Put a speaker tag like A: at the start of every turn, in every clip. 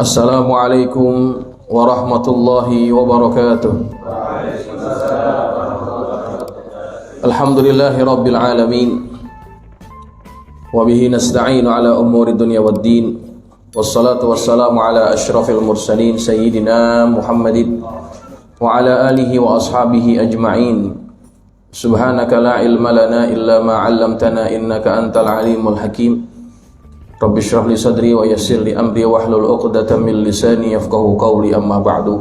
A: Assalamualaikum warahmatullahi wabarakatuh. Alhamdulillahi rabbil alamin. Wabihi nasta'inu ala umuri dunya waddin. Wassalatu wassalamu ala ashrafil mursalin Sayyidina Muhammadin wa ala alihi wa ashabihi ajma'in. Subhanaka la ilma lana illa ma 'allamtana innaka antal alimul hakim. Rabbi shrah li sadri wa yassir li amri wahlul 'uqdatam min lisani yafqahu qawli, amma ba'du.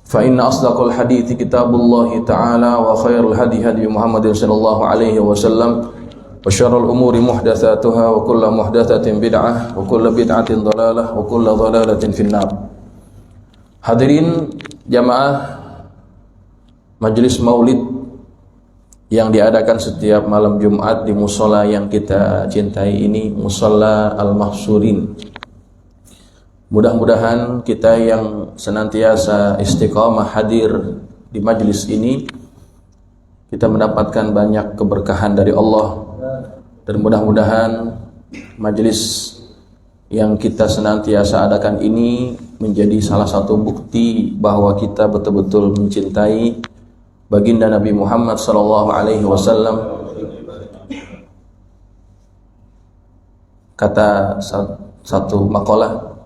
A: Fa inna asdaqal hadithi kitabullah ta'ala wa khairul hadi hadi Muhammadin sallallahu alaihi wasallam wa syarrul umuri muhdatsatuha wa kullu muhdatsatin bid'ah wa kullu bid'atin dhalalah wa kullu dhalalatin finnar. Hadirin jamaah majelis maulid yang diadakan setiap malam Jumat di musola yang kita cintai ini, musola Al-Mahsurin. Mudah-mudahan kita yang senantiasa istiqamah hadir di majelis ini, kita mendapatkan banyak keberkahan dari Allah, dan mudah-mudahan majelis yang kita senantiasa adakan ini menjadi salah satu bukti bahwa kita betul-betul mencintai baginda Nabi Muhammad sallallahu alaihi wasallam. Kata satu makalah,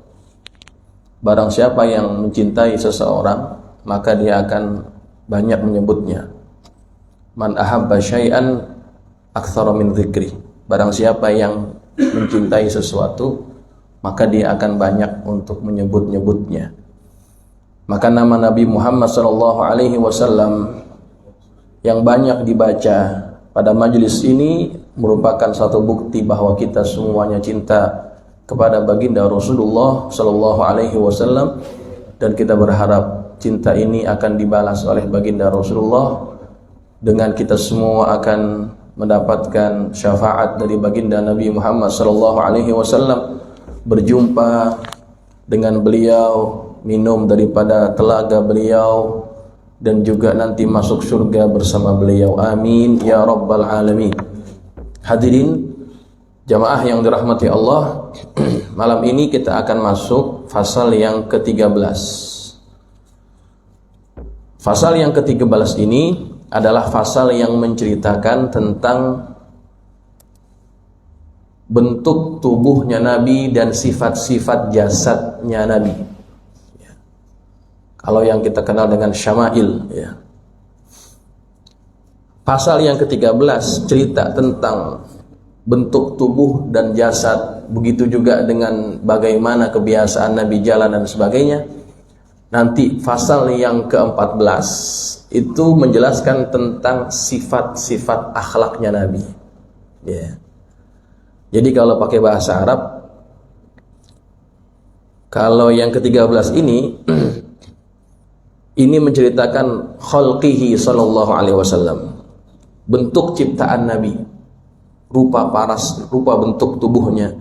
A: barang siapa yang mencintai seseorang maka dia akan banyak menyebutnya. Man ahabba syai'an aktsara min dzikri. Barang siapa yang mencintai sesuatu maka dia akan banyak untuk menyebut-nyebutnya. Maka nama Nabi Muhammad sallallahu alaihi wasallam yang banyak dibaca pada majelis ini merupakan satu bukti bahwa kita semuanya cinta kepada baginda Rasulullah sallallahu alaihi wasallam, dan kita berharap cinta ini akan dibalas oleh baginda Rasulullah dengan kita semua akan mendapatkan syafaat dari baginda Nabi Muhammad sallallahu alaihi wasallam, berjumpa dengan beliau, minum daripada telaga beliau, dan juga nanti masuk surga bersama beliau. Amin ya rabbal alamin. Hadirin jamaah yang dirahmati Allah, malam ini kita akan masuk fasal yang ke-13. Fasal yang ke-13 ini adalah fasal yang menceritakan tentang bentuk tubuhnya Nabi dan sifat-sifat jasadnya Nabi. Kalau yang kita kenal dengan syama'il, ya. Pasal yang ke-13 cerita tentang bentuk tubuh dan jasad, begitu juga dengan bagaimana kebiasaan Nabi jalan dan sebagainya. Nanti pasal yang ke-14 itu menjelaskan tentang sifat-sifat akhlaknya Nabi, ya. Jadi kalau pakai bahasa Arab, kalau yang ke-13 ini menceritakan khalqihi sallallahu alaihi wasallam, bentuk ciptaan Nabi, rupa paras, rupa bentuk tubuhnya.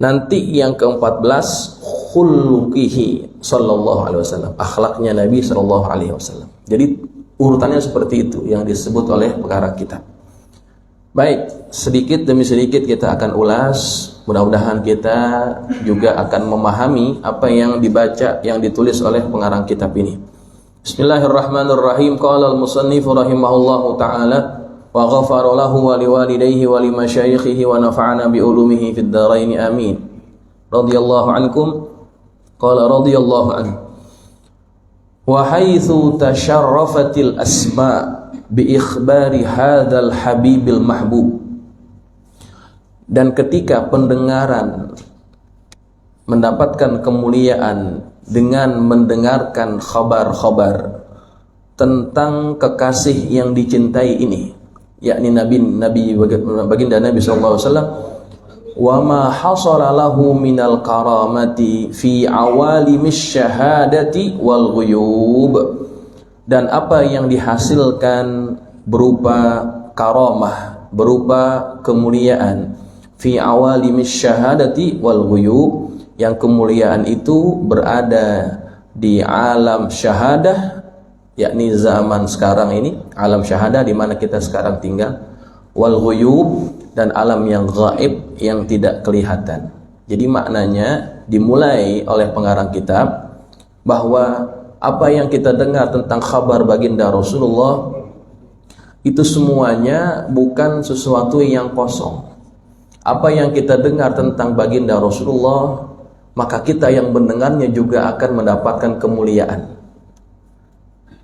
A: Nanti yang ke-14 khuluqihi sallallahu alaihi wasallam, akhlaknya Nabi sallallahu alaihi wasallam. Jadi urutannya seperti itu yang disebut oleh pengarang kitab. Baik, sedikit demi sedikit kita akan ulas. Mudah-mudahan kita juga akan memahami apa yang dibaca, yang ditulis oleh pengarang kitab ini. Bismillahirrahmanirrahim. Qala al-musannif rahimahullahu ta'ala wa ghafara lahu wa liwalidayhi wa limasyayikhihi wa nafa'ana bi ulumihi fid dharain amin. Radhiyallahu ankum. Qala radhiyallahu anhu. Wa haitsu tasharrafatil asma' bi ikhbari hadzal habibil mahbub. Dan ketika pendengaran mendapatkan kemuliaan dengan mendengarkan khabar-khabar tentang kekasih yang dicintai ini, yakni baginda Nabi sallallahu alaihi wasallam, wa ma hasala lahu minal karamati fi awalimis syahadati wal ghuyub, dan apa yang dihasilkan berupa karamah, berupa kemuliaan, fi awalimis syahadati wal ghuyub, yang kemuliaan itu berada di alam syahadah, yakni zaman sekarang ini, alam syahadah di mana kita sekarang tinggal, wal ghuyub, dan alam yang gaib yang tidak kelihatan. Jadi maknanya dimulai oleh pengarang kitab bahwa apa yang kita dengar tentang kabar baginda Rasulullah itu semuanya bukan sesuatu yang kosong. Apa yang kita dengar tentang baginda Rasulullah, maka kita yang mendengarnya juga akan mendapatkan kemuliaan.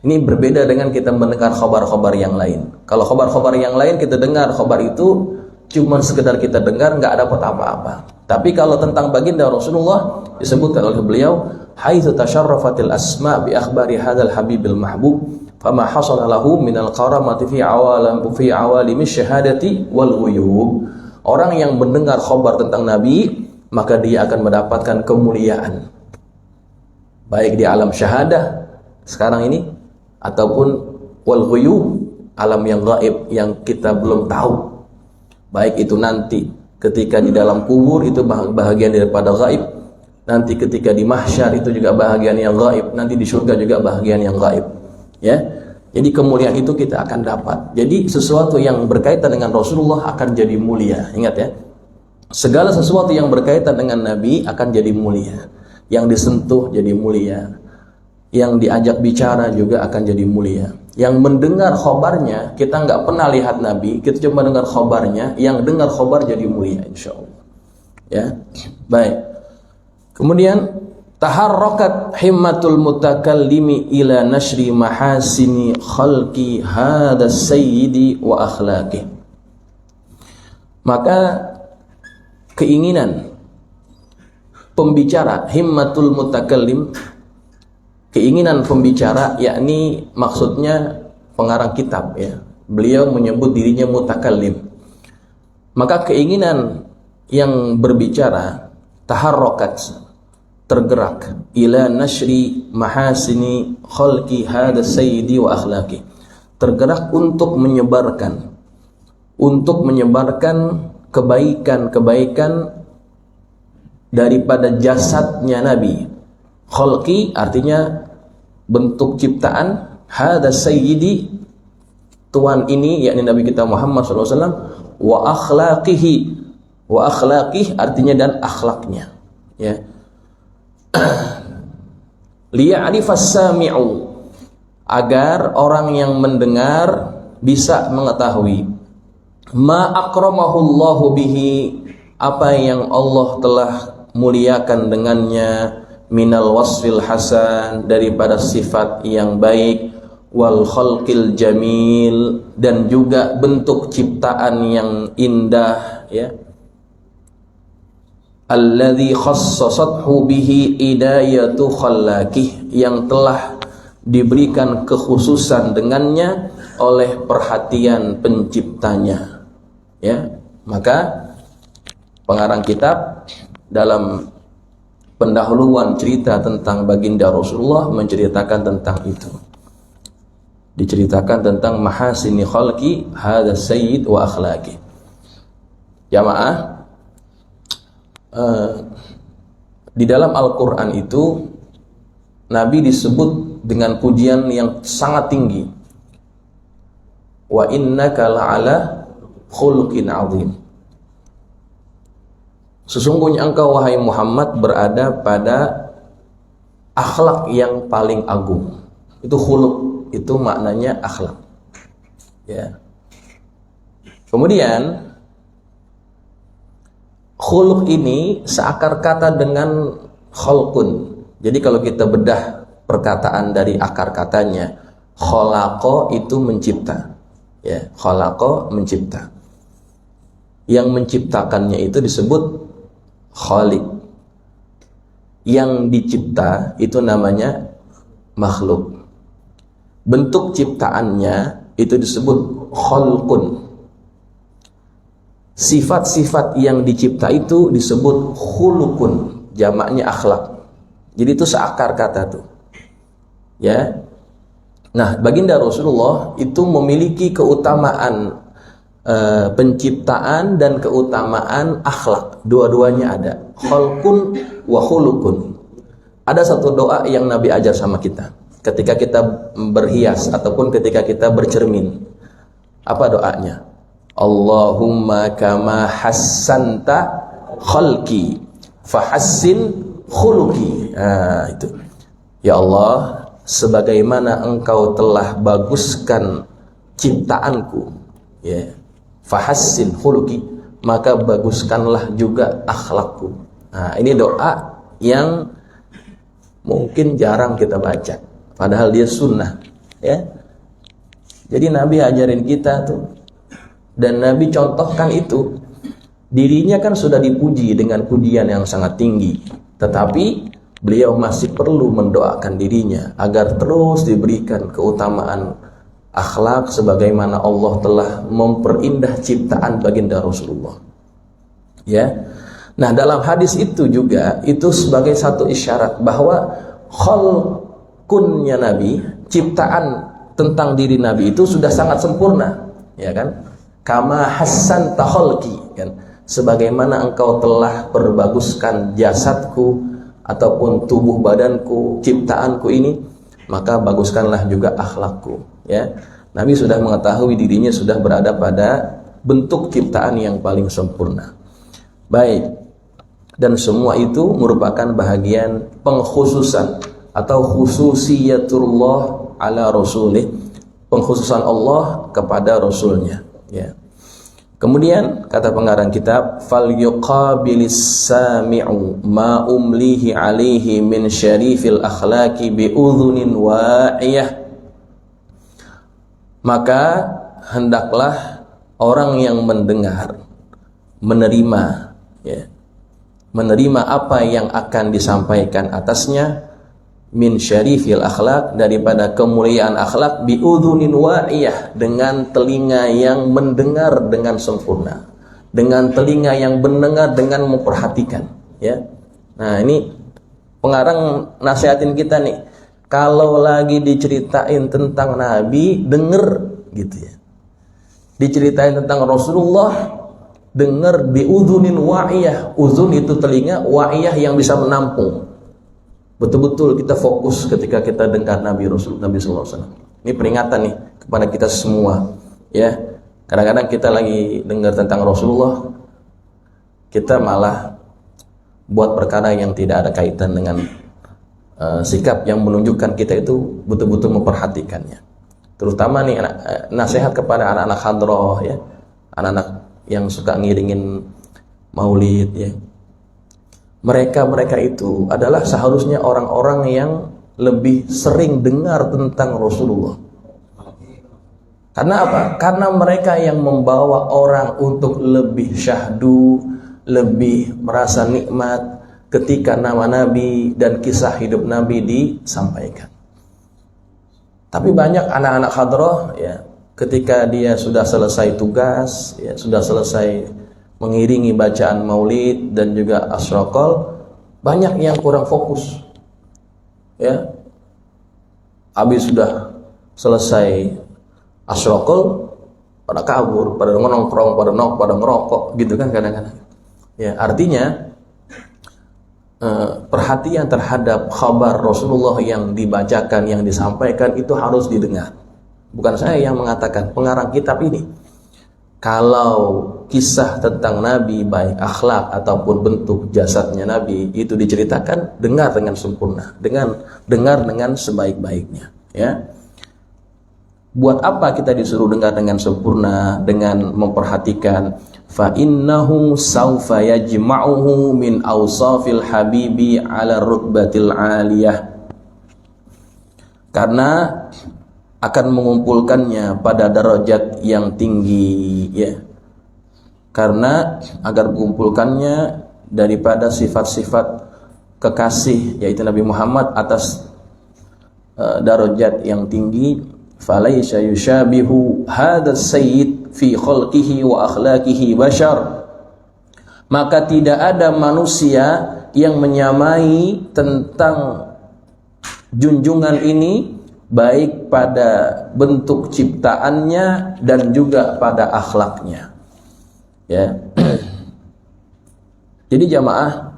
A: Ini berbeda dengan kita mendengar khabar-khabar yang lain. Kalau khabar-khabar yang lain kita dengar khabar itu cuma sekedar kita dengar, nggak dapat apa-apa. Tapi kalau tentang baginda Rasulullah disebutkan oleh beliau, haitsu tasharrafatil asma bi akhbari hadzal habibil mahbub fama hasala lahu minal karamati fi awalimi syahadati wal ghuyub. Orang yang mendengar khabar tentang Nabi, maka dia akan mendapatkan kemuliaan, baik di alam syahadah sekarang ini ataupun wal ghuyub, alam yang gaib yang kita belum tahu. Baik itu nanti ketika di dalam kubur itu bahagian daripada gaib, nanti ketika di mahsyar itu juga bahagian yang gaib, nanti di surga juga bahagian yang gaib. Ya. Jadi kemuliaan itu kita akan dapat. Jadi sesuatu yang berkaitan dengan Rasulullah akan jadi mulia. Ingat ya. Segala sesuatu yang berkaitan dengan Nabi akan jadi mulia. Yang disentuh jadi mulia. Yang diajak bicara juga akan jadi mulia. Yang mendengar khobarnya, kita nggak pernah lihat Nabi, kita cuma dengar khobarnya, yang dengar khobar jadi mulia insya Allah. Ya, baik. Kemudian taharrakat himmatul mutakallimi ila nashri mahasini khalqi hada sayyidi wa akhlaqi. Maka keinginan pembicara, himmatul mutakallim, keinginan pembicara, yakni maksudnya pengarang kitab ya. Beliau menyebut dirinya mutakallim. Maka keinginan yang berbicara taharrakat, tergerak ila nashri mahasini khalqi hada sayyidi wa akhlaqi. Tergerak untuk menyebarkan kebaikan-kebaikan daripada jasadnya Nabi. Khalqi artinya bentuk ciptaan, hada sayyidi, tuan ini yakni Nabi kita Muhammad SAW, wa akhlaqih artinya dan akhlaknya ya. Liya'rifas sami'u, agar orang yang mendengar bisa mengetahui ma akramahullahu bihi, apa yang Allah telah muliakan dengannya, minal wasfil hasan, daripada sifat yang baik, wal khalqil jamil, dan juga bentuk ciptaan yang indah ya. Alladzi khassasathu bihi idayatu khallaqih, yang telah diberikan kekhususan dengannya oleh perhatian penciptanya ya. Maka pengarang kitab dalam pendahuluan cerita tentang baginda Rasulullah menceritakan tentang itu. Diceritakan tentang mahasini khalqi hadza sayyid wa akhlaqi. Jamaah, di dalam Al-Quran itu Nabi disebut dengan pujian yang sangat tinggi. Wa innaka la'ala khuluqin 'azim. Sesungguhnya engkau wahai Muhammad berada pada akhlak yang paling agung. Itu khuluq, itu maknanya akhlak. Ya. Kemudian khuluq ini seakar kata dengan khalqun. Jadi kalau kita bedah perkataan dari akar katanya, khalaqa itu mencipta. Ya, khalaqa mencipta. Yang menciptakannya itu disebut khaliq. Yang dicipta itu namanya makhluk. Bentuk ciptaannya itu disebut khalqun. Sifat-sifat yang dicipta itu disebut khuluqun, jamaknya akhlak. Jadi itu seakar kata tuh. Ya. Nah, baginda Rasulullah itu memiliki keutamaan penciptaan dan keutamaan akhlak. Dua-duanya ada. Khalqun wa khuluqun. Ada satu doa yang Nabi ajar sama kita ketika kita berhias ataupun ketika kita bercermin. Apa doanya? Allahumma kama hassanta khalqi fahassin khuluqi. Nah, itu. Ya Allah, sebagaimana Engkau telah baguskan ciptaanku, ya, fahassin khuluqi, maka baguskanlah juga akhlakku. Nah, ini doa yang mungkin jarang kita baca, padahal dia sunnah, ya. Jadi Nabi ajarin kita tuh, dan Nabi contohkan itu. Dirinya kan sudah dipuji dengan pujian yang sangat tinggi, tetapi beliau masih perlu mendoakan dirinya agar terus diberikan keutamaan akhlak sebagaimana Allah telah memperindah ciptaan baginda Rasulullah. Ya. Nah, dalam hadis itu juga itu sebagai satu isyarat bahwa khalqunnya Nabi, ciptaan tentang diri Nabi itu sudah sangat sempurna, ya kan? Kama hassan taholki, kan? Sebagaimana engkau telah perbaguskan jasadku ataupun tubuh badanku, ciptaanku ini, maka baguskanlah juga akhlakku, ya. Nabi sudah mengetahui dirinya sudah berada pada bentuk ciptaan yang paling sempurna. Baik. Dan semua itu merupakan bahagian pengkhususan atau khususiyatullah ala rasulih, pengkhususan Allah kepada rasulnya, ya. Kemudian kata pengarang kitab, fal yuqabilis sami'u ma umlihi alaihi min syarifil akhlaqi bi udhunin wa'iyah. Maka hendaklah orang yang mendengar menerima, ya, menerima apa yang akan disampaikan atasnya min syarifil akhlak, daripada kemuliaan akhlak, biudhunin wa'iyah, dengan telinga yang mendengar dengan sempurna, dengan telinga yang mendengar dengan memperhatikan, ya. Nah, ini pengarang nasihatin kita nih, kalau lagi diceritain tentang Nabi, denger gitu, ya. Diceritain tentang Rasulullah, denger biudhunin wa'iyah. Uzun itu telinga, wa'iyah yang bisa menampung. Betul-betul kita fokus ketika kita dengar Nabi SAW. Ini peringatan nih kepada kita semua, ya. Kadang-kadang kita lagi dengar tentang Rasulullah, kita malah buat perkara yang tidak ada kaitan dengan sikap yang menunjukkan kita itu betul-betul memperhatikannya. Terutama nih nasihat kepada anak-anak hadroh, ya, anak-anak yang suka ngiringin maulid, ya. Mereka itu adalah seharusnya orang-orang yang lebih sering dengar tentang Rasulullah. Karena apa? Karena mereka yang membawa orang untuk lebih syahdu, lebih merasa nikmat ketika nama Nabi dan kisah hidup Nabi disampaikan. Tapi banyak anak-anak hadroh, ya, ketika dia sudah selesai tugas, ya, sudah selesai mengiringi bacaan maulid dan juga asyraqal, banyak yang kurang fokus, ya. Habis sudah selesai asyraqal, pada kabur, pada nongkrong, pada ngerokok, gitu kan kadang-kadang. Ya, artinya perhatian terhadap kabar Rasulullah yang dibacakan, yang disampaikan itu harus didengar. Bukan saya yang mengatakan, pengarang kitab ini. Kalau kisah tentang Nabi, baik akhlak ataupun bentuk jasadnya Nabi itu diceritakan, dengar dengan sempurna, dengar dengan sebaik-baiknya, ya. Buat apa kita disuruh dengar dengan sempurna, dengan memperhatikan? Fa innahu saufa yajma'uhu min awsafil habibi ala rutbatil aliyah. Karena akan mengumpulkannya pada derajat yang tinggi, ya. Karena agar mengumpulkannya daripada sifat-sifat kekasih, yaitu Nabi Muhammad, atas derajat yang tinggi. Falaisa yushabihu hadzal sayyid fi khalqihi wa akhlaqihi bashar. Maka tidak ada manusia yang menyamai tentang junjungan ini, baik pada bentuk ciptaannya dan juga pada akhlaknya, ya. Jadi jamaah,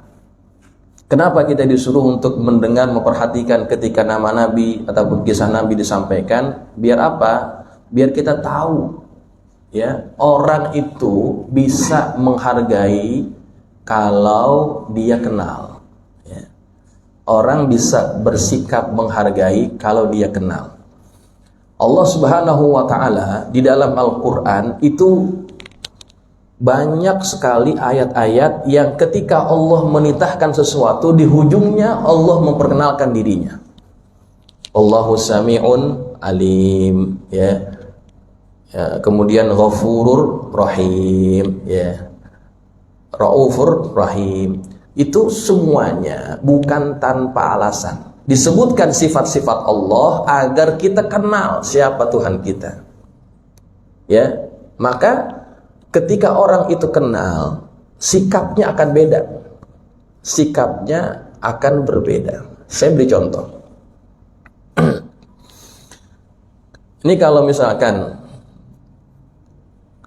A: kenapa kita disuruh untuk mendengar, memperhatikan ketika nama Nabi ataupun kisah Nabi disampaikan? Biar apa? Biar kita tahu, ya, orang itu bisa menghargai kalau dia kenal. Ya. Orang bisa bersikap menghargai kalau dia kenal. Allah Subhanahu wa ta'ala di dalam Al-Quran itu banyak sekali ayat-ayat yang ketika Allah menitahkan sesuatu, di hujungnya Allah memperkenalkan dirinya. Allahu sami'un alim, ya. Kemudian ghafurur rahim, ya. Raufur rahim. Itu semuanya bukan tanpa alasan. Disebutkan sifat-sifat Allah agar kita kenal siapa Tuhan kita. Ya, maka ketika orang itu kenal, sikapnya akan beda. Sikapnya akan berbeda. Saya beri contoh. Ini kalau misalkan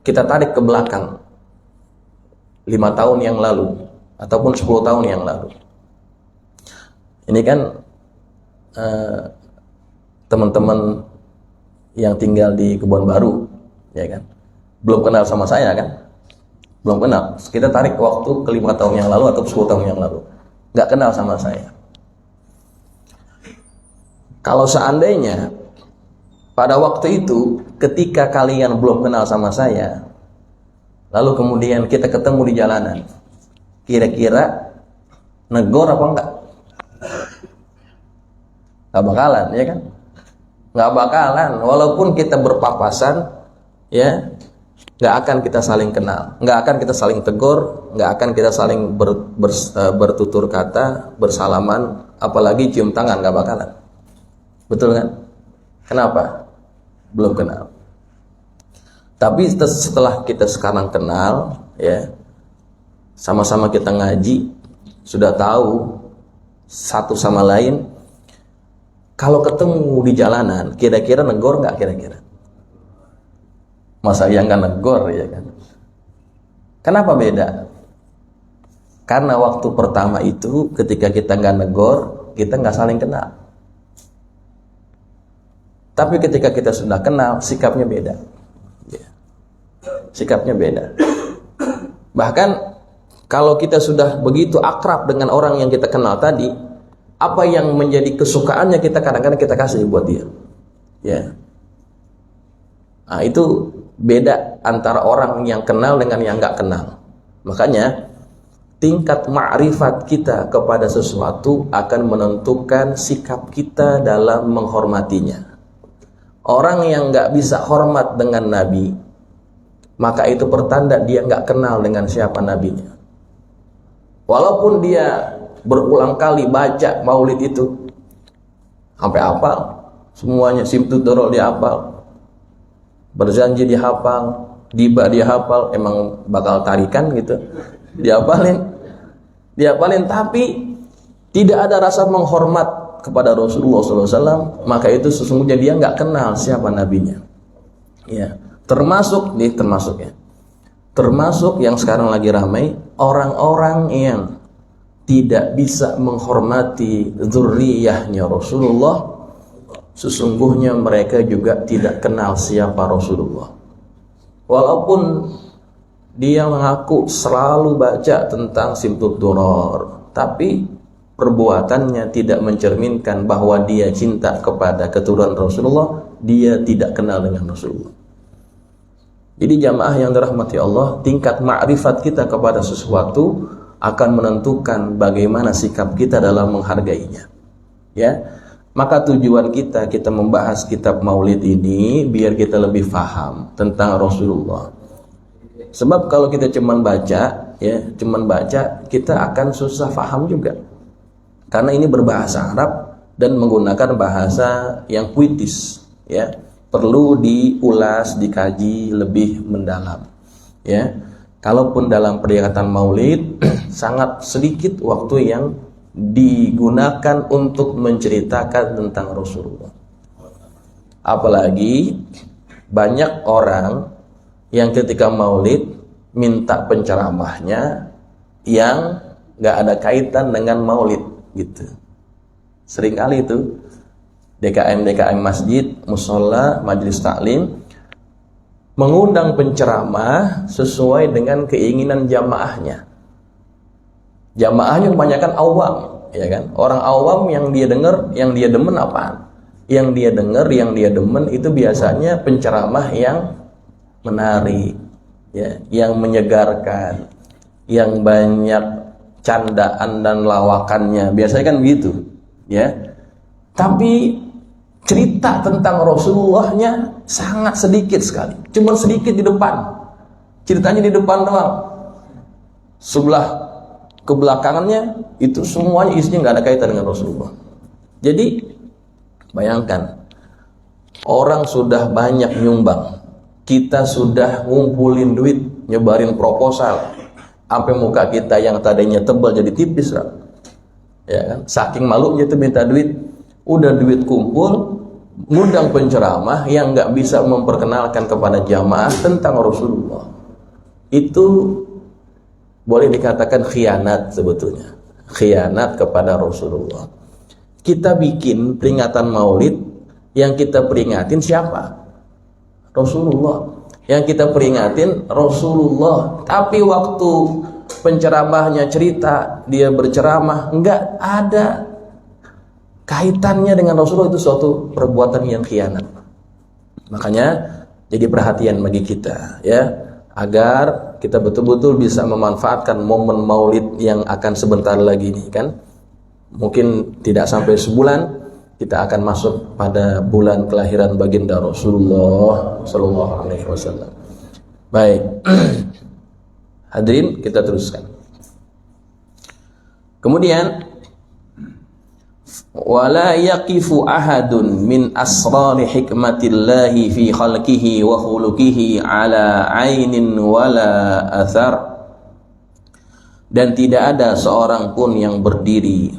A: kita tarik ke belakang 5 tahun yang lalu ataupun 10 tahun yang lalu. Ini kan teman-teman yang tinggal di Kebon Baru, ya kan, belum kenal sama saya kan, belum kenal. Kita tarik waktu ke 5 tahun yang lalu atau 10 tahun yang lalu, nggak kenal sama saya. Kalau seandainya pada waktu itu ketika kalian belum kenal sama saya, lalu kemudian kita ketemu di jalanan, kira-kira negor apa enggak? Nggak bakalan, ya kan? Nggak bakalan, walaupun kita berpapasan, ya, nggak akan kita saling kenal, nggak akan kita saling tegur, nggak akan kita saling bertutur kata, bersalaman, apalagi cium tangan, nggak bakalan. Betul kan? Kenapa? Belum kenal. Tapi setelah kita sekarang kenal, ya, sama-sama kita ngaji, sudah tahu satu sama lain. Kalau ketemu di jalanan, kira-kira negor nggak kira-kira? Masa yang nggak negor, ya kan? Kenapa beda? Karena waktu pertama itu ketika kita nggak negor, kita nggak saling kenal. Tapi ketika kita sudah kenal, sikapnya beda. Ya. Sikapnya beda. Bahkan kalau kita sudah begitu akrab dengan orang yang kita kenal tadi, apa yang menjadi kesukaannya kita kadang-kadang kita kasih buat dia. Ya. Nah, itu beda antara orang yang kenal dengan yang nggak kenal. Makanya tingkat ma'rifat kita kepada sesuatu akan menentukan sikap kita dalam menghormatinya. Orang yang nggak bisa hormat dengan Nabi, maka itu pertanda dia nggak kenal dengan siapa nabinya. Walaupun dia berulang kali baca maulid itu sampai hafal semuanya, simtudorol dia hafal, berjanji dia hafal, diba dia hafal, emang bakal tarikan gitu, dihafalin, tapi tidak ada rasa menghormat kepada Rasulullah SAW, maka itu sesungguhnya dia nggak kenal siapa nabinya. Ya, termasuk yang sekarang lagi ramai, orang-orang yang tidak bisa menghormati dzurriyyahnya Rasulullah, sesungguhnya mereka juga tidak kenal siapa Rasulullah. Walaupun dia mengaku selalu baca tentang simtud duror, tapi perbuatannya tidak mencerminkan bahwa dia cinta kepada keturunan Rasulullah, dia tidak kenal dengan Rasulullah. Jadi jamaah yang dirahmati Allah, tingkat ma'rifat kita kepada sesuatu akan menentukan bagaimana sikap kita dalam menghargainya. Ya, maka tujuan kita membahas kitab Maulid ini biar kita lebih paham tentang Rasulullah. Sebab kalau kita cuman baca, kita akan susah paham juga. Karena ini berbahasa Arab dan menggunakan bahasa yang puitis, ya. Perlu diulas, dikaji lebih mendalam, ya. Kalaupun dalam peringatan Maulid sangat sedikit waktu yang digunakan untuk menceritakan tentang Rasulullah. Apalagi banyak orang yang ketika Maulid minta penceramahnya yang nggak ada kaitan dengan Maulid, gitu. Seringkali itu DKM masjid, musola, majelis taklim mengundang penceramah sesuai dengan keinginan jamaahnya. Jamaahnya kebanyakan awam, ya kan? Orang awam yang dia dengar, yang dia demen apaan? Yang dia dengar, yang dia demen itu biasanya penceramah yang menarik, ya, yang menyegarkan, yang banyak candaan dan lawakannya. Biasanya kan begitu, ya. Tapi cerita tentang Rasulullahnya sangat sedikit sekali, cuma sedikit di depan. Ceritanya di depan doang. Sebelah kebelakangannya itu semuanya isinya nggak ada kaitan dengan Rasulullah. Jadi bayangkan, orang sudah banyak nyumbang, kita sudah ngumpulin duit, nyebarin proposal, sampai muka kita yang tadinya tebal jadi tipis, ya kan? Saking malunya itu minta duit, udah duit kumpul, ngundang penceramah yang nggak bisa memperkenalkan kepada jamaah tentang Rasulullah. Itu boleh dikatakan khianat sebetulnya, khianat kepada Rasulullah. Kita bikin peringatan maulid, yang kita peringatin siapa? Rasulullah. Yang kita peringatin Rasulullah. Tapi waktu penceramahnya cerita, dia berceramah, enggak ada kaitannya dengan Rasulullah, itu suatu perbuatan yang khianat. Makanya jadi perhatian bagi kita, ya, agar kita betul-betul bisa memanfaatkan momen maulid yang akan sebentar lagi ini, kan? Mungkin tidak sampai sebulan kita akan masuk pada bulan kelahiran baginda Rasulullah Sallallahu Alaihi Wasallam. Baik, hadirin, kita teruskan. Kemudian, wala yaqifu ahadun min asrari hikmatillahi fi khalqihi wa khuluqihi ala ainin wala athar. Dan tidak ada seorang pun yang berdiri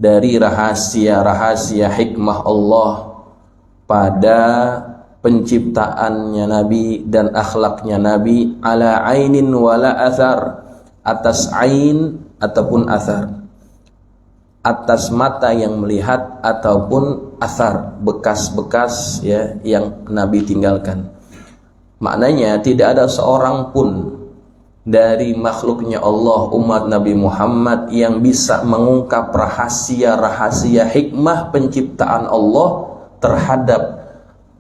A: dari rahasia-rahasia hikmah Allah pada penciptaannya Nabi dan akhlaknya Nabi, ala ainin wala athar, atas ain ataupun athar, atas mata yang melihat ataupun athar, bekas-bekas, ya, yang Nabi tinggalkan. Maknanya tidak ada seorang pun dari makhluknya Allah, umat Nabi Muhammad, yang bisa mengungkap rahasia-rahasia hikmah penciptaan Allah terhadap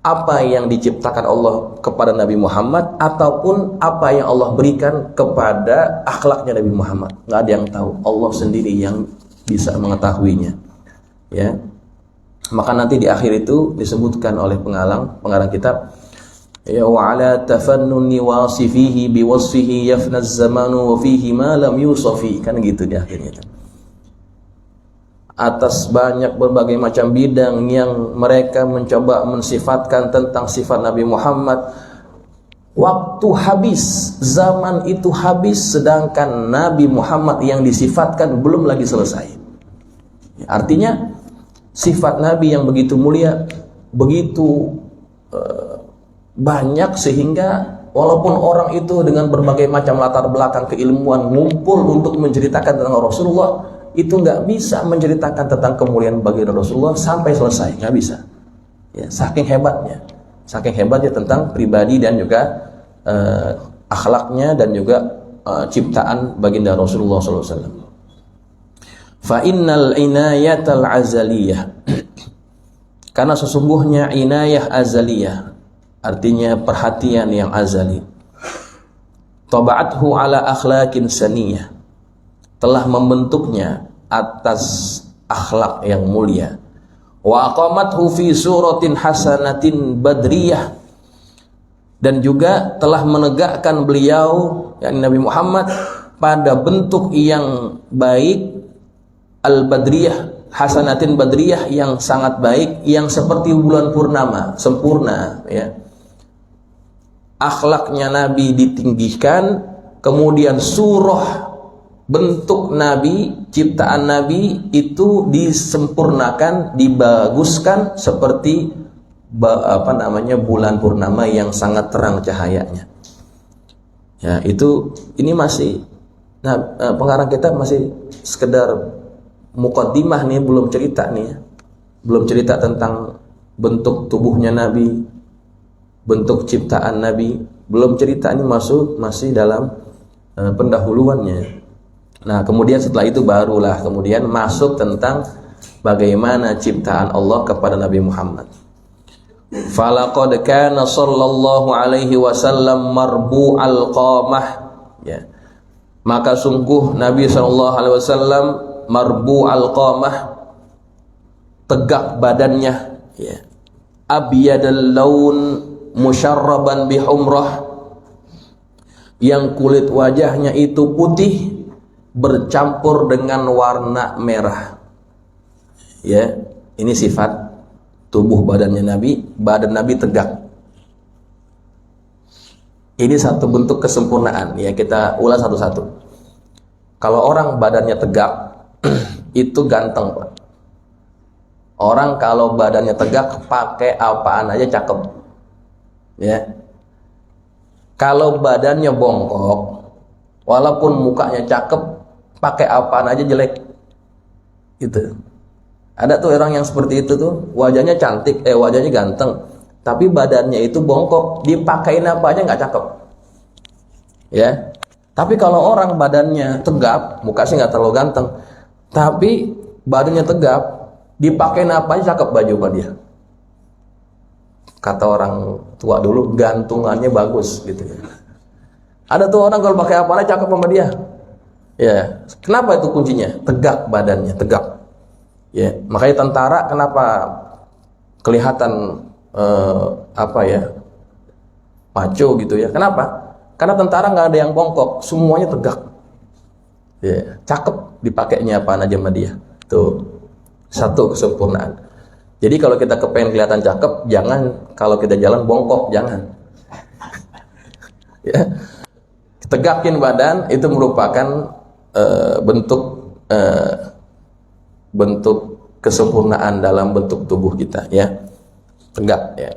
A: apa yang diciptakan Allah kepada Nabi Muhammad, ataupun apa yang Allah berikan kepada akhlaknya Nabi Muhammad. Nggak ada yang tahu, Allah sendiri yang bisa mengetahuinya, ya. Maka nanti di akhir itu disebutkan oleh pengarang kitab, ya, wa ala tafannuni wasifihi biwasfihi yafna az-zamanu wa fihi ma lam yusafi, kan gitu di akhirnya. Atas banyak berbagai macam bidang yang mereka mencoba mensifatkan tentang sifat Nabi Muhammad, waktu habis, zaman itu habis, sedangkan Nabi Muhammad yang disifatkan belum lagi selesai. Artinya sifat Nabi yang begitu mulia, begitu banyak, sehingga walaupun orang itu dengan berbagai macam latar belakang keilmuan ngumpul untuk menceritakan tentang Rasulullah, itu nggak bisa menceritakan tentang kemuliaan baginda Rasulullah sampai selesai, nggak bisa, ya, saking hebatnya tentang pribadi dan juga akhlaknya dan juga ciptaan baginda Rasulullah SAW. Fa innal inayatal azaliyah, karena sesungguhnya inayah azaliyah, artinya perhatian yang azali, taba'athu ala akhlaqin saniyah, telah membentuknya atas akhlak yang mulia, wa aqamathu fi suratin hasanatin badriyah, dan juga telah menegakkan beliau, yakni Nabi Muhammad, pada bentuk yang baik, al-badriyah, hasanatin badriyah, yang sangat baik, yang seperti bulan purnama, sempurna, ya. Akhlaknya Nabi ditinggikan, kemudian surah bentuk Nabi, ciptaan Nabi itu disempurnakan, dibaguskan seperti bulan purnama yang sangat terang cahayanya. Ya, ini masih, nah, pengarang kita masih sekedar muqaddimah nih, belum cerita nih, belum cerita tentang bentuk tubuhnya Nabi, bentuk ciptaan Nabi, belum cerita, ini masih dalam pendahuluannya. Nah, kemudian setelah itu barulah kemudian masuk tentang bagaimana ciptaan Allah kepada Nabi Muhammad. Falaqad kana sallallahu alaihi wasallam marbu'al qamah, ya. Maka sungguh Nabi sallallahu alaihi wasallam marbu'al qamah, tegak badannya, ya. Abyadal laun musyarraban bihumrah, yang kulit wajahnya itu putih bercampur dengan warna merah. Ya, ini sifat tubuh badannya Nabi, badan Nabi tegak. Ini satu bentuk kesempurnaan, ya, kita ulas satu-satu. Kalau orang badannya tegak itu ganteng, Pak. Orang kalau badannya tegak pakai apaan aja cakep. Ya. Kalau badannya bongkok, walaupun mukanya cakep, pakai apaan aja jelek. Gitu. Ada tuh orang yang seperti itu tuh, wajahnya cantik, wajahnya ganteng, tapi badannya itu bongkok, dipakein apa aja nggak cakep. Ya. Tapi kalau orang badannya tegap, muka sih nggak terlalu ganteng, tapi badannya tegap, dipakein apa aja cakep baju sama dia. Kata orang tua dulu, gantungannya bagus gitu ya. Ada tuh orang kalau pakai apa aja cakep sama dia. Ya, kenapa itu kuncinya? Tegak badannya, tegak. Ya, makanya tentara kenapa kelihatan macho gitu ya? Kenapa? Karena tentara nggak ada yang bongkok, semuanya tegak. Ya, cakep dipakainya apaan aja sama dia. Tuh, satu kesempurnaan. Jadi kalau kita kepengen kelihatan cakep, jangan kalau kita jalan bongkok, jangan. Ya, tegakin badan itu merupakan bentuk kesempurnaan dalam bentuk tubuh kita, ya, tegak, ya.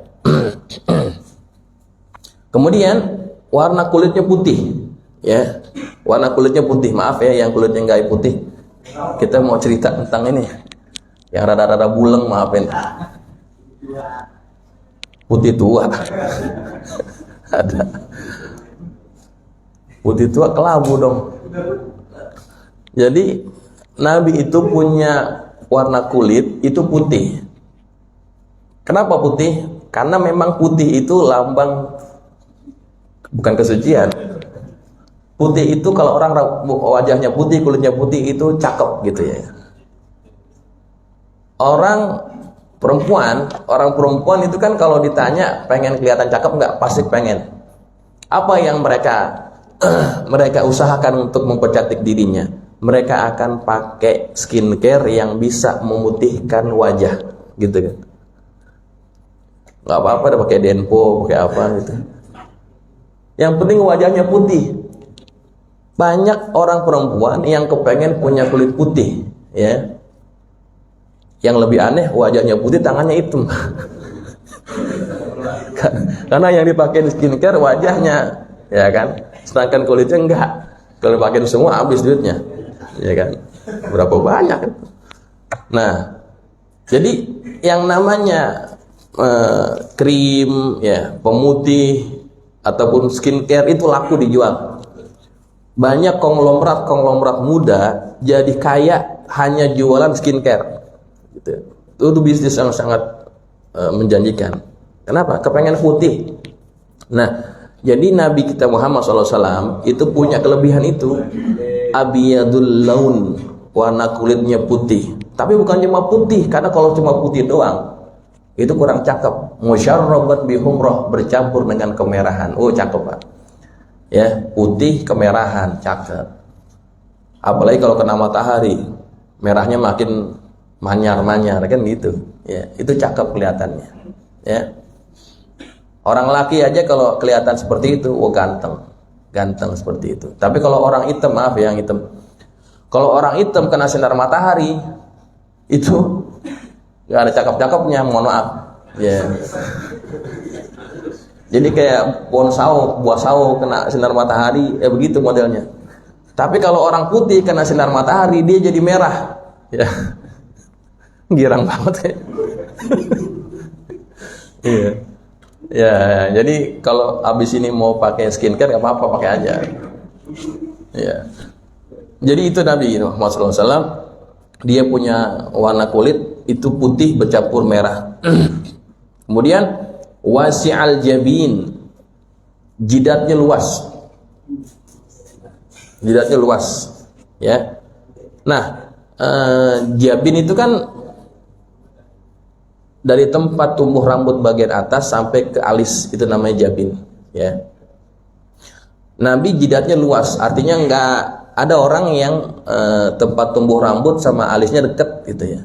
A: Kemudian warna kulitnya putih, ya, warna kulitnya putih. Maaf ya, yang kulitnya nggak putih. Kita mau cerita tentang ini, yang rada-rada buleng, maafin. Putih tua. Ada. Putih tua kelabu dong. Jadi Nabi itu punya warna kulit itu putih. Kenapa putih? Karena memang putih itu lambang, bukan kesucian. Putih itu kalau orang wajahnya putih, kulitnya putih itu cakep gitu ya. Orang perempuan itu kan kalau ditanya pengen kelihatan cakep nggak, pasti pengen. Apa yang mereka usahakan untuk mempercantik dirinya? Mereka akan pakai skincare yang bisa memutihkan wajah, gitu kan? Nggak apa-apa, ada pakai Denpo, pakai apa gitu. Yang penting wajahnya putih. Banyak orang perempuan yang kepengen punya kulit putih, ya. Yang lebih aneh, wajahnya putih, tangannya hitam. Karena yang dipakai skincare wajahnya, ya kan. Sedangkan kulitnya enggak. Kalau pakai itu semua habis duitnya, ya kan. Berapa banyak? Nah, jadi yang namanya krim, ya, pemutih ataupun skincare itu laku dijual. Banyak konglomerat muda jadi kaya hanya jualan skincare. Gitu. Itu bisnis yang sangat menjanjikan. Kenapa? Kepengen putih. Nah, jadi Nabi kita Muhammad SAW itu punya kelebihan itu, abiyadul laun, warna kulitnya putih. Tapi bukan cuma putih, karena kalau cuma putih doang itu kurang cakep. Musyarrabat bihumrah, bercampur dengan kemerahan. Oh, cakep, Pak. Ya, putih kemerahan, cakep. Apalagi kalau kena matahari, merahnya makin manyar-manyar kan gitu. Ya, itu cakep kelihatannya. Ya. Orang laki aja kalau kelihatan seperti itu, oh ganteng seperti itu. Tapi kalau orang hitam, maaf ya, yang hitam. Kalau orang hitam kena sinar matahari, itu nggak ada cakep-cakepnya, mohon maaf. Ya. Jadi kayak pohon sawo, buah sawo kena sinar matahari, begitu modelnya. Tapi kalau orang putih kena sinar matahari, dia jadi merah. Ya. Girang banget ya. Iya. Ya, jadi kalau abis ini mau pakai skincare, gak apa-apa, pakai aja. Ya. Jadi itu Nabi Muhammad SAW, dia punya warna kulit itu putih bercampur merah. Kemudian wasi'al jabin, jidatnya luas. Jidatnya luas, ya. Nah, jabin itu kan dari tempat tumbuh rambut bagian atas sampai ke alis, itu namanya jabin, ya. Nabi jidatnya luas, artinya nggak ada orang yang tempat tumbuh rambut sama alisnya deket gitu ya.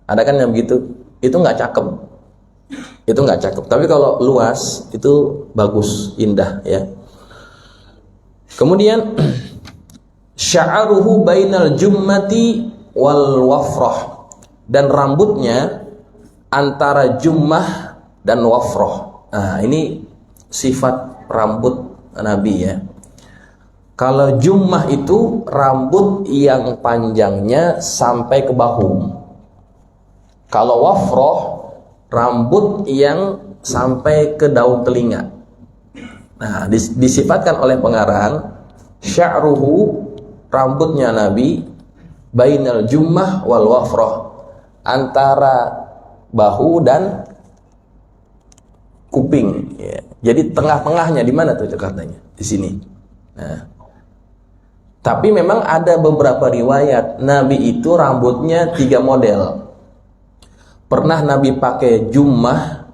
A: Ada kan yang begitu, itu nggak cakep, itu nggak cakep. Tapi kalau luas itu bagus, indah, ya. Kemudian sya'aruhu bainal jummati wal wafrah, dan rambutnya antara jummah dan wafrah. Nah, ini sifat rambut Nabi, ya. Kalau jummah itu rambut yang panjangnya sampai ke bahu. Kalau wafrah rambut yang sampai ke daun telinga. Nah, disifatkan oleh pengarang sya'ruhu, rambutnya Nabi, bainal jummah wal wafrah, antara bahu dan kuping, ya. Jadi tengah-tengahnya di mana tuh katanya? Di sini. Nah, tapi memang ada beberapa riwayat Nabi itu rambutnya 3 model. Pernah Nabi pakai jummah,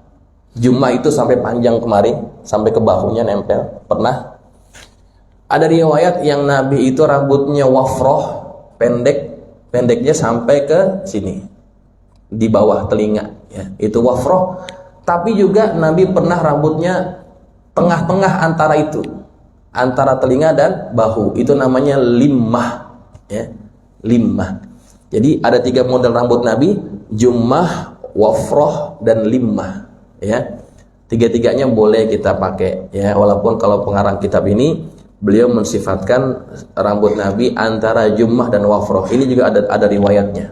A: jummah itu sampai panjang kemari, sampai ke bahunya nempel. Pernah. Ada riwayat yang Nabi itu rambutnya wafroh, pendek, pendeknya sampai ke sini, di bawah telinga, ya. Itu wafroh. Tapi juga Nabi pernah rambutnya tengah-tengah antara itu, antara telinga dan bahu. Itu namanya limmah, ya. Limmah. Jadi ada 3 model rambut Nabi: jummah, wafroh, dan limmah, ya. Tiga-tiganya boleh kita pakai, ya. Walaupun kalau pengarang kitab ini beliau mensifatkan rambut Nabi antara jummah dan wafroh. Ini juga ada riwayatnya,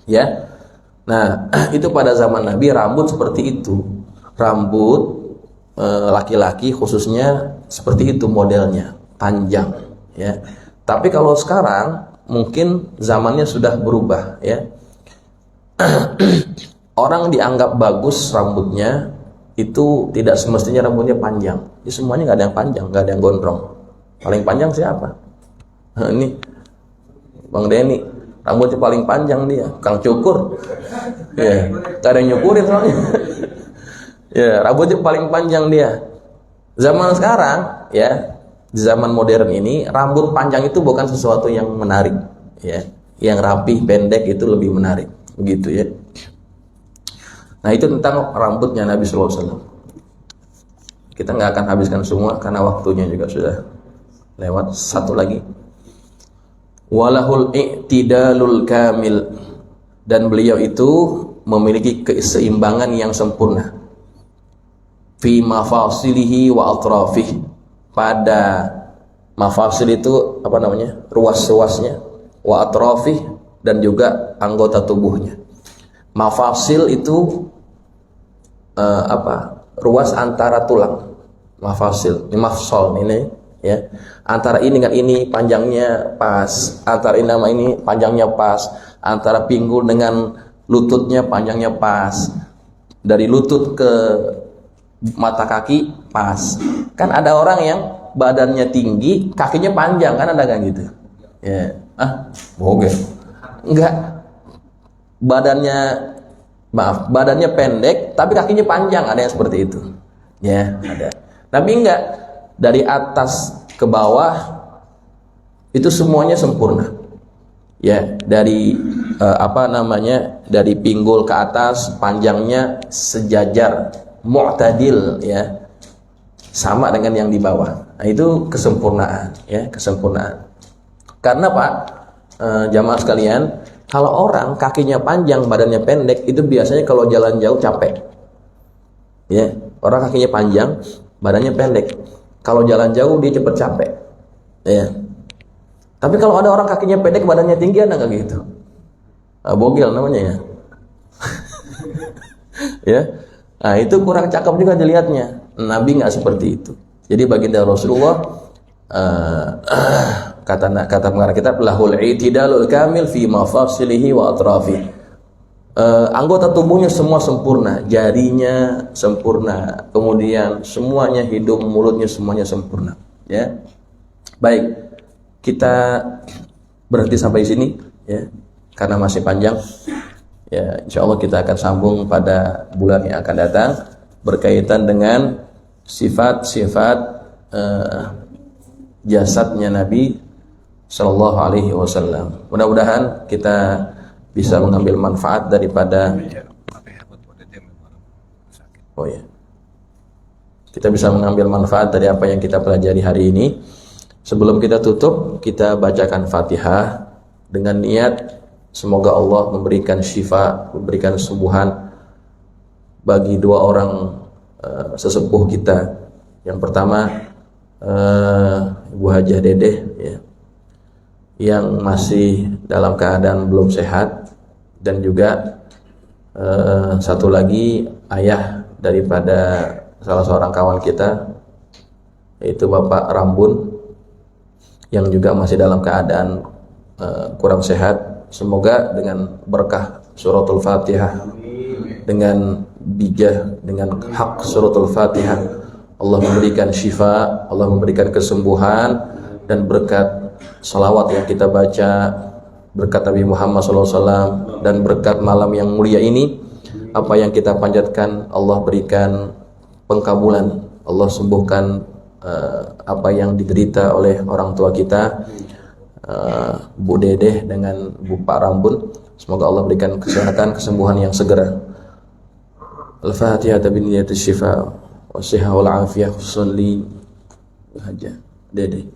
A: ya. Nah, itu pada zaman Nabi rambut seperti itu, rambut laki-laki khususnya seperti itu modelnya, panjang, ya. Tapi kalau sekarang mungkin zamannya sudah berubah, ya. Orang dianggap bagus rambutnya itu tidak semestinya rambutnya panjang. Ini semuanya nggak ada yang panjang, nggak ada yang gondrong. Paling panjang siapa? Nah, ini Bang Denny, rambutnya paling panjang dia, Kang Cukur. Ya, gak ada yang nyukurin soalnya. Ya, rambutnya paling panjang dia. Zaman sekarang, ya, di zaman modern ini, rambut panjang itu bukan sesuatu yang menarik, ya. Yang rapi, pendek itu lebih menarik, begitu, ya. Nah, itu tentang rambutnya Nabi SAW. Kita nggak akan habiskan semua karena waktunya juga sudah lewat. Satu lagi, walahul i'tidalul kamil, dan beliau itu memiliki keseimbangan yang sempurna fi mafasilihi wa atrafih, pada mafasil itu apa namanya, ruas-ruasnya, wa atrafih, dan juga anggota tubuhnya. Mafasil itu ruas antara tulang. Mafasil, ini mafsal ini, ya. Antara ini dengan ini panjangnya pas, antara ini sama ini panjangnya pas, antara pinggul dengan lututnya panjangnya pas, dari lutut ke mata kaki pas. Kan ada orang yang badannya tinggi, kakinya panjang, kan ada kan gitu, ya. Bohong. Enggak, badannya pendek tapi kakinya panjang, ada yang seperti itu, ya, ada. Tapi enggak, dari atas ke bawah itu semuanya sempurna, ya. Dari dari pinggul ke atas panjangnya sejajar, mu'tadil, ya, sama dengan yang di bawah. Nah, itu kesempurnaan, ya, kesempurnaan. Karena Pak, jamaah sekalian, kalau orang kakinya panjang, badannya pendek, itu biasanya kalau jalan jauh capek, ya. Orang kakinya panjang, badannya pendek, kalau jalan jauh dia cepet capek, ya. Tapi kalau ada orang kakinya pendek, badannya tinggi, ada nggak gitu? Bogel namanya, ya. Ya. Nah, itu kurang cakep juga dilihatnya. Nabi nggak seperti itu. Jadi baginda Rasulullah, kata pengarang kitab, lahul i'tidalul kamil fi mafasilihi wa atrafi. Anggota tubuhnya semua sempurna, jarinya sempurna, kemudian semuanya, hidung, mulutnya semuanya sempurna, ya. Baik, kita berhenti sampai sini, ya, karena masih panjang. Ya, insya Allah kita akan sambung pada bulan yang akan datang berkaitan dengan sifat-sifat jasadnya Nabi Sallallahu Alaihi Wasallam. Mudah-mudahan kita bisa mengambil manfaat daripada kita bisa mengambil manfaat dari apa yang kita pelajari hari ini. Sebelum kita tutup, kita bacakan Fatihah dengan niat semoga Allah memberikan syifa, memberikan kesembuhan bagi dua orang sesepuh kita. Yang pertama Ibu Hajah Dedeh, ya, yang masih dalam keadaan belum sehat, dan juga satu lagi ayah daripada salah seorang kawan kita, yaitu Bapak Rambun, yang juga masih dalam keadaan kurang sehat. Semoga dengan berkah suratul Fatihah, dengan bijah, dengan hak suratul Fatihah, Allah memberikan syifa, Allah memberikan kesembuhan, dan berkat salawat yang kita baca, berkat Nabi Muhammad SAW, dan berkat malam yang mulia ini, apa yang kita panjatkan Allah berikan pengkabulan, Allah sembuhkan apa yang diderita oleh orang tua kita, Bu Dedeh dengan Bu Pak Rambun. Semoga Allah berikan kesehatan, kesembuhan yang segera. Al-Fatihah bin niyati syifa wa sihha wal afiyah khususan li Hajah Dedeh.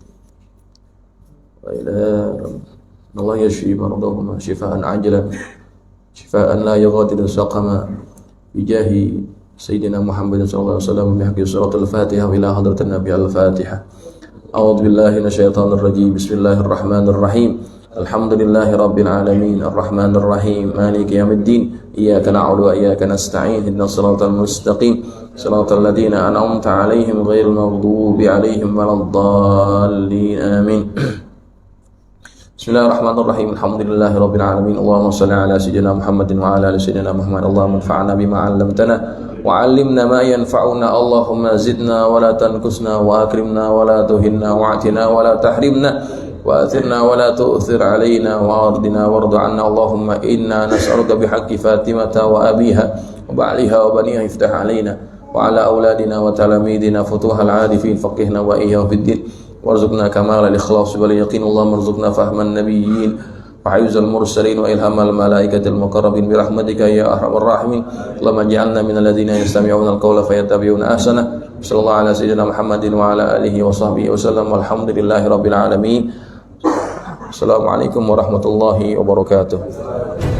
A: Wa ila Allah yashfi maradahum shifaan ajilan shifaan la yughadiru saqama bijahi Sayyidina Muhammad sallallahu alaihi wasallam bihaqqi suratul Fatihah ila hadratin Nabi al-Fatihah. A'udzu billahi minasyaitonir rajim. Bismillahirrahmanirrahim. Alhamdulillahi rabbil alamin arrahmanir rahim maliki yaumiddin iyyaka na'budu wa iyyaka nasta'in ihdinas siratal mustaqim siratal ladzina an'amta 'alaihim ghairil maghdubi 'alaihim waladdallin amin. Bismillahirrahmanirrahim. Alhamdulillahi rabbil alamin. Allahumma shalli ala sayyidina Muhammadin wa ala ali sayyidina Muhammad. Allahumma anfa'na bima 'allamtana wa 'allimna ma yanfa'una. Allahumma zidna wa la tanqusna wa akrimna wa la tuhinna wa atina wa la tahrimna wa athirna wa la tu'thir 'alaina wa ardina wardu 'anna. Allahumma inna nas'aluka bihaqqi Fatimata wa abiha wa ba'liha wa baniha iftah 'alaina wa 'ala auladina wa talamidina futuhal 'arifin faqihna wa iyyahum fid din warzuqna kamal al-ikhlas wal yaqin. Allahumma arzuqna fahman nabiyyin wa hifzal mursalin wa ilhamal malaikatil muqarrabin bi rahmatika ya arhamar rahimin. Allahumma ij'alna minal ladzina yastami'una al-qawla fayattabi'una ahsana. Sallallahu ala sayyidina Muhammadin wa ala alihi wa sahbihi wa sallam. Walhamdulillahi rabbil alamin. Assalamualaikum warahmatullahi wabarakatuh.